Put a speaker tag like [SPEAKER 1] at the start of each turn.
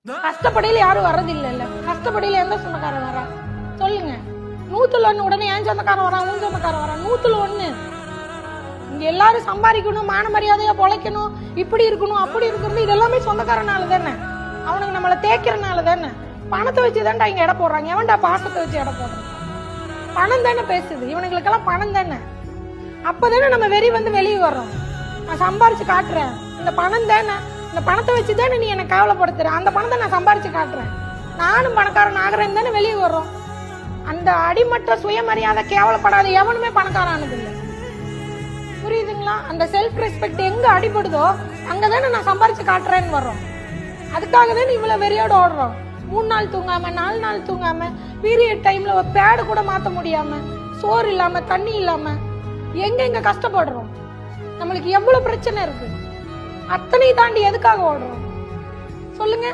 [SPEAKER 1] கஷ்டப்படையில யாரும் வர்றது இல்ல. கஷ்டப்படையில எந்த சொந்தக்காரன் வரா சொல்லுங்க? 100 உடனே என் சொந்தக்காரன் வரான், உன் சொந்தக்காரன் வரான். 100 இங்க எல்லாரும் சம்பாதிக்கணும், மான மரியாதையா பொழைக்கணும், இப்படி இருக்கணும் அப்படி இருக்கணும். இது எல்லாமே சொந்தக்காரனால தானே, அவனுக்கு நம்மளை தேய்க்கிறனால தானே. பணத்தை வச்சுதான்டா இங்க எடை போடுறாங்க. எவன்டா பாசத்தை வச்சு எடை போடுறான்? பணம் தானே பேசுது, இவனுங்களுக்கெல்லாம் பணம் தானே. அப்பதானே நம்ம வெறி வந்து வெளியே வர்றோம். நான் சம்பாரிச்சு காட்டுறேன், இந்த பணம் தானே, இந்த பணத்தை வச்சுதானே நீ என்னை கேவலப்படுத்துற, அந்த பணத்தை நான் சம்பாரிச்சு காட்டுறேன், நானும் பணக்காரன் ஆகிறேன்னு தானே வெளியே வர்றோம். அந்த அடிமட்ட சுயமரியாதை கேவலப்படாத எவனுமே பணக்காரன் ஆனது இல்லை. புரியுதுங்களா? அந்த செல்ஃப் ரெஸ்பெக்ட் எங்க அடிபடுதோ அங்கதானே நான் சம்பாரிச்சு காட்டுறேன்னு வர்றோம். அதுக்காக தானே இவ்வளவு வெறியோட ஓடுறோம். 3 நாள் தூங்காம 4 நாள் தூங்காம, பீரியட் டைம்ல ஒரு பேடு கூட மாத்த முடியாம, சோறு இல்லாம தண்ணி இல்லாம எங்க கஷ்டப்படுறோம். நம்மளுக்கு எவ்வளவு பிரச்சனை இருக்கு. அத்தனை தாண்டி எதுக்காக ஓடுறோம் சொல்லுங்க?